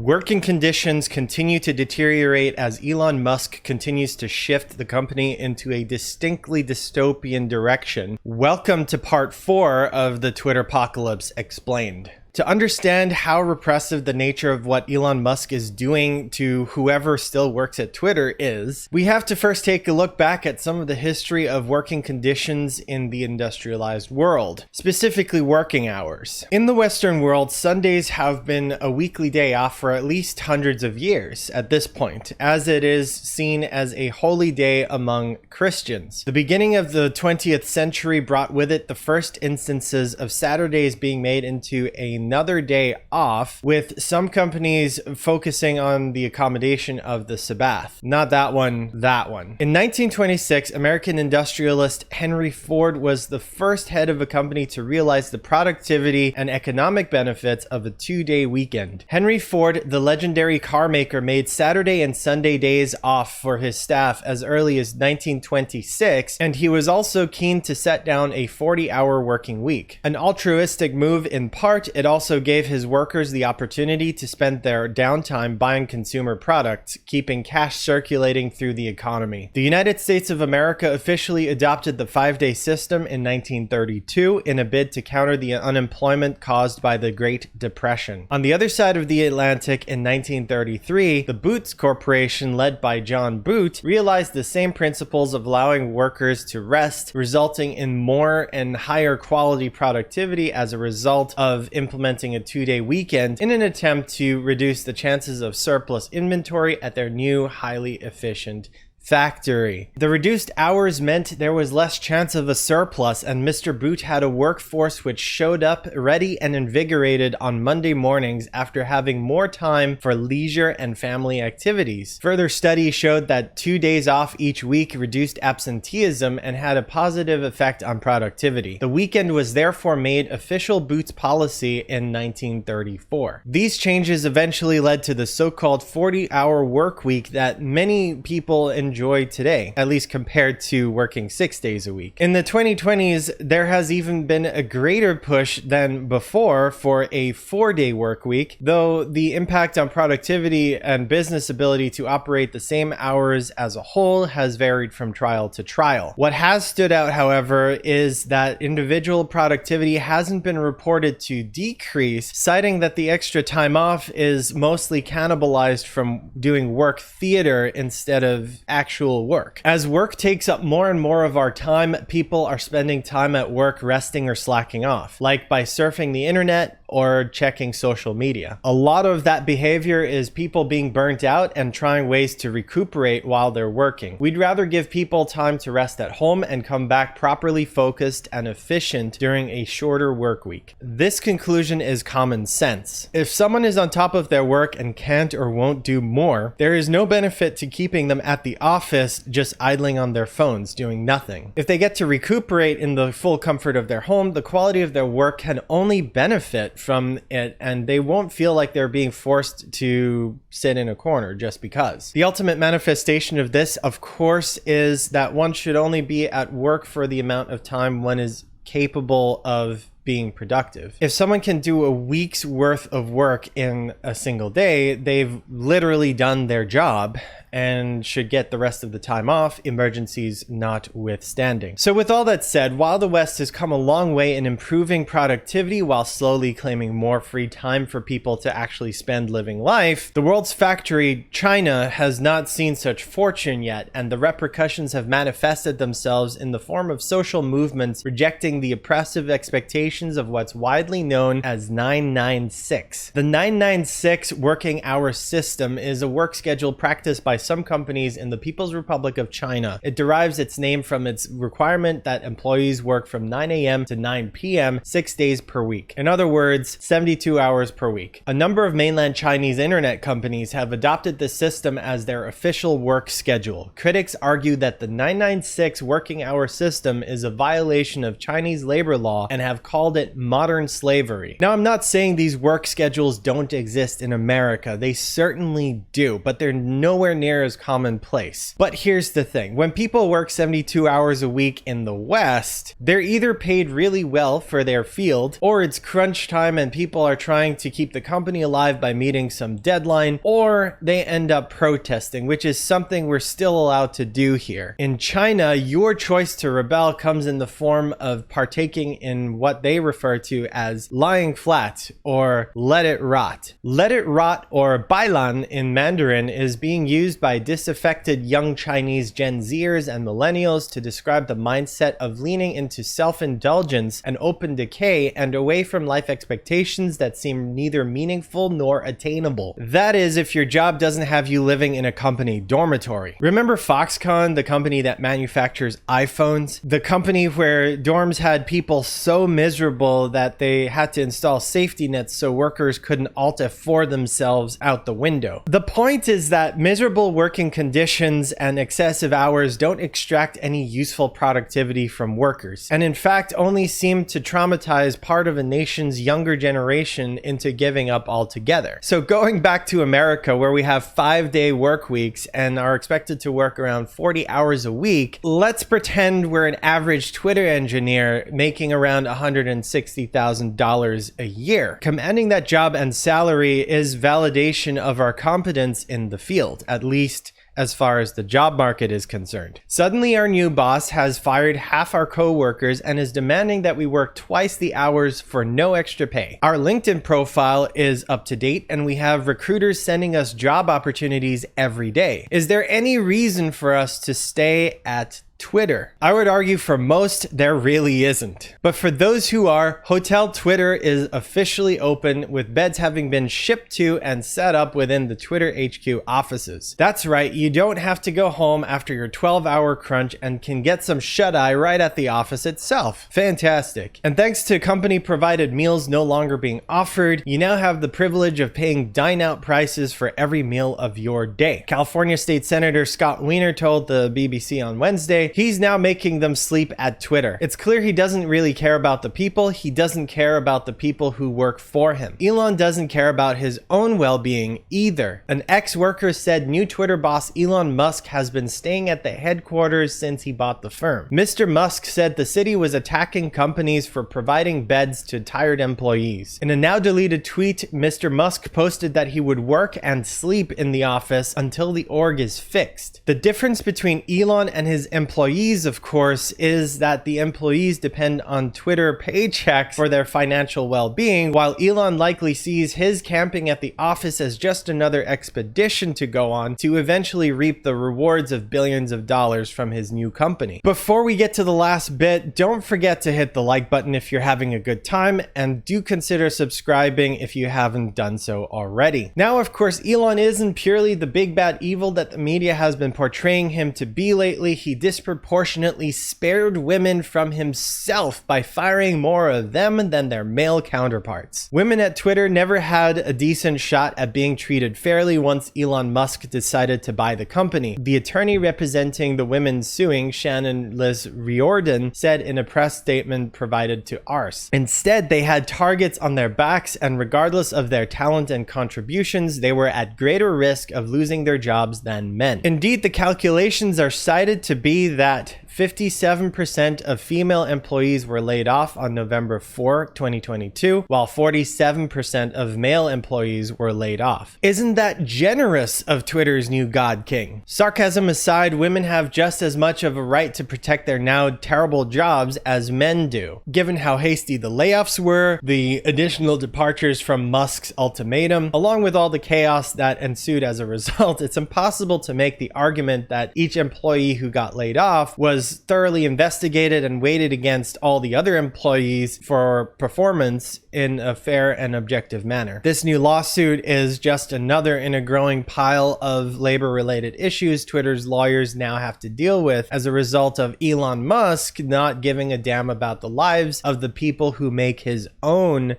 Working conditions continue to deteriorate as Elon Musk continues to shift the company into a distinctly dystopian direction. Welcome to part 4 of the Twitter Apocalypse Explained. To understand how repressive the nature of what Elon Musk is doing to whoever still works at Twitter is, we have to first take a look back at some of the history of working conditions in the industrialized world, specifically working hours. In the Western world, Sundays have been a weekly day off for at least hundreds of years at this point, as it is seen as a holy day among Christians. The beginning of the 20th century brought with it the first instances of Saturdays being made into another day off, with some companies focusing on the accommodation of the Sabbath. Not that one, that one. In 1926, American industrialist Henry Ford was the first head of a company to realize the productivity and economic benefits of a 2-day weekend. Henry Ford, the legendary car maker, made Saturday and Sunday days off for his staff as early as 1926, and he was also keen to set down a 40-hour working week. An altruistic move in part, it also gave his workers the opportunity to spend their downtime buying consumer products, keeping cash circulating through the economy. The United States of America officially adopted the 5-day system in 1932 in a bid to counter the unemployment caused by the Great Depression. On the other side of the Atlantic in 1933, the Boots Corporation, led by John Boot, realized the same principles of allowing workers to rest, resulting in more and higher quality productivity as a result of implementing a 2-day weekend in an attempt to reduce the chances of surplus inventory at their new highly efficient factory. The reduced hours meant there was less chance of a surplus, and Mr. Boot had a workforce which showed up ready and invigorated on Monday mornings after having more time for leisure and family activities. Further studies showed that 2 days off each week reduced absenteeism and had a positive effect on productivity. The weekend was therefore made official Boots policy in 1934. These changes eventually led to the so-called 40-hour work week that many people enjoy today, at least compared to working 6 days a week. In the 2020s, there has even been a greater push than before for a 4-day work week, though the impact on productivity and business ability to operate the same hours as a whole has varied from trial to trial. What has stood out, however, is that individual productivity hasn't been reported to decrease, citing that the extra time off is mostly cannibalized from doing work theater instead of actual work. As work takes up more and more of our time, people are spending time at work resting or slacking off, like by surfing the internet or checking social media. A lot of that behavior is people being burnt out and trying ways to recuperate while they're working. We'd rather give people time to rest at home and come back properly focused and efficient during a shorter work week. This conclusion is common sense. If someone is on top of their work and can't or won't do more, there is no benefit to keeping them at the office just idling on their phones doing nothing. If they get to recuperate in the full comfort of their home, the quality of their work can only benefit from it, and they won't feel like they're being forced to sit in a corner just because. The ultimate manifestation of this, of course, is that one should only be at work for the amount of time one is capable of being productive. If someone can do a week's worth of work in a single day, they've literally done their job and should get the rest of the time off, emergencies notwithstanding. So with all that said, while the West has come a long way in improving productivity while slowly claiming more free time for people to actually spend living life, the world's factory, China, has not seen such fortune yet, and the repercussions have manifested themselves in the form of social movements rejecting the oppressive expectations of what's widely known as 996. The 996 working hour system is a work schedule practiced by some companies in the People's Republic of China. It derives its name from its requirement that employees work from 9 a.m. to 9 p.m. 6 days per week. In other words, 72 hours per week. A number of mainland Chinese internet companies have adopted this system as their official work schedule. Critics argue that the 996 working hour system is a violation of Chinese labor law and have called it modern slavery. Now, I'm not saying these work schedules don't exist in America. They certainly do, but they're nowhere near near as commonplace. But here's the thing. When people work 72 hours a week in the West, they're either paid really well for their field, or it's crunch time and people are trying to keep the company alive by meeting some deadline, or they end up protesting, which is something we're still allowed to do here. In China, your choice to rebel comes in the form of partaking in what they refer to as lying flat or let it rot. Let it rot, or bailan in Mandarin, is being used by disaffected young Chinese Gen Zers and millennials to describe the mindset of leaning into self-indulgence and open decay and away from life expectations that seem neither meaningful nor attainable. That is, if your job doesn't have you living in a company dormitory. Remember Foxconn, the company that manufactures iPhones? The company where dorms had people so miserable that they had to install safety nets so workers couldn't alt F4 themselves out the window. The point is that miserable working conditions and excessive hours don't extract any useful productivity from workers, and in fact only seem to traumatize part of a nation's younger generation into giving up altogether. So going back to America, where we have 5-day work weeks and are expected to work around 40 hours a week, let's pretend we're an average Twitter engineer making around $160,000 a year. Commanding that job and salary is validation of our competence in the field, at least as far as the job market is concerned. Suddenly our new boss has fired half our co-workers and is demanding that we work twice the hours for no extra pay. Our LinkedIn profile is up to date and we have recruiters sending us job opportunities every day. Is there any reason for us to stay at Twitter? I would argue for most, there really isn't. But for those who are, Hotel Twitter is officially open, with beds having been shipped to and set up within the Twitter HQ offices. That's right, you don't have to go home after your 12-hour crunch and can get some shut-eye right at the office itself. Fantastic. And thanks to company-provided meals no longer being offered, you now have the privilege of paying dine-out prices for every meal of your day. California State Senator Scott Wiener told the BBC on Wednesday he's now making them sleep at Twitter. It's clear he doesn't really care about the people. He doesn't care about the people who work for him. Elon doesn't care about his own well-being either. An ex-worker said new Twitter boss Elon Musk has been staying at the headquarters since he bought the firm. Mr. Musk said the city was attacking companies for providing beds to tired employees. In a now deleted tweet, Mr. Musk posted that he would work and sleep in the office until the org is fixed. The difference between Elon and his employees, of course, is that the employees depend on Twitter paychecks for their financial well-being, while Elon likely sees his camping at the office as just another expedition to go on to eventually reap the rewards of billions of dollars from his new company. Before we get to the last bit, don't forget to hit the like button if you're having a good time, and do consider subscribing if you haven't done so already. Now, of course, Elon isn't purely the big bad evil that the media has been portraying him to be lately. He disproportionately spared women from himself by firing more of them than their male counterparts. Women at Twitter never had a decent shot at being treated fairly once Elon Musk decided to buy the company. The attorney representing the women suing, Shannon Liz Riordan, said in a press statement provided to Ars. Instead, they had targets on their backs, and regardless of their talent and contributions, they were at greater risk of losing their jobs than men. Indeed, the calculations are cited to be that 57% of female employees were laid off on November 4, 2022, while 47% of male employees were laid off. Isn't that generous of Twitter's new God King? Sarcasm aside, women have just as much of a right to protect their now terrible jobs as men do. Given how hasty the layoffs were, the additional departures from Musk's ultimatum, along with all the chaos that ensued as a result, it's impossible to make the argument that each employee who got laid off was thoroughly investigated and weighted against all the other employees for performance in a fair and objective manner. This new lawsuit is just another in a growing pile of labor-related issues Twitter's lawyers now have to deal with as a result of Elon Musk not giving a damn about the lives of the people who make his own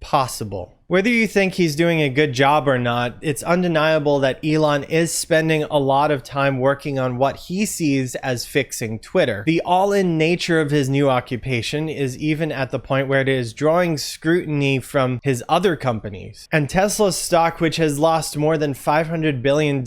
possible. Whether you think he's doing a good job or not, it's undeniable that Elon is spending a lot of time working on what he sees as fixing Twitter. The all-in nature of his new occupation is even at the point where it is drawing scrutiny from his other companies. And Tesla's stock, which has lost more than $500 billion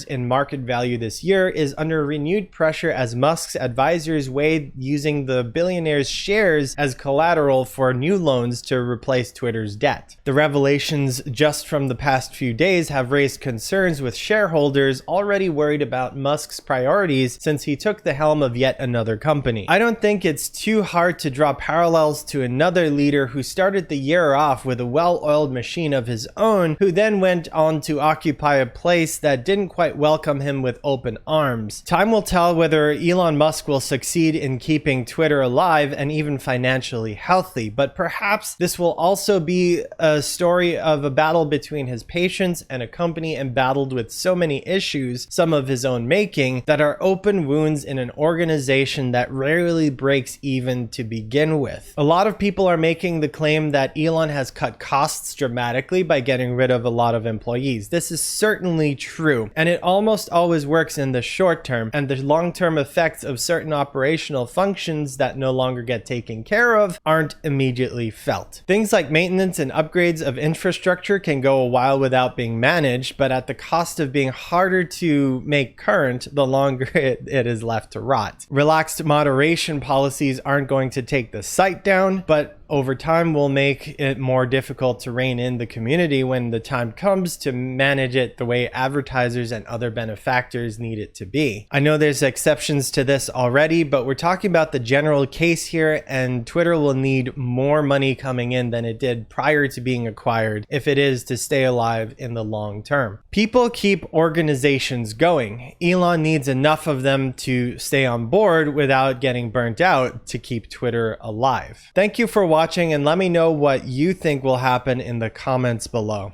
in market value this year, is under renewed pressure as Musk's advisors weighed using the billionaire's shares as collateral for new loans to replace Twitter's debt. The revelations just from the past few days have raised concerns with shareholders already worried about Musk's priorities since he took the helm of yet another company. I don't think it's too hard to draw parallels to another leader who started the year off with a well-oiled machine of his own, who then went on to occupy a place that didn't quite welcome him with open arms. Time will tell whether Elon Musk will succeed in keeping Twitter alive and even financially healthy, but perhaps this will also be a story of a battle between his patience and a company embattled with so many issues, some of his own making, that are open wounds in an organization that rarely breaks even to begin with. A lot of people are making the claim that Elon has cut costs dramatically by getting rid of a lot of employees. This is certainly true, and it almost always works in the short term, and the long-term effects of certain operational functions that no longer get taken care of aren't immediately felt. Things like maintenance and upgrades of infrastructure can go a while without being managed, but at the cost of being harder to make current the longer it is left to rot. Relaxed moderation policies aren't going to take the site down, but over time will make it more difficult to rein in the community when the time comes to manage it the way advertisers and other benefactors need it to be. I know there's exceptions to this already, but we're talking about the general case here, and Twitter will need more money coming in than it did prior to being acquired if it is to stay alive in the long term. People keep organizations going. Elon needs enough of them to stay on board without getting burnt out to keep Twitter alive. Thank you for watching, and let me know what you think will happen in the comments below.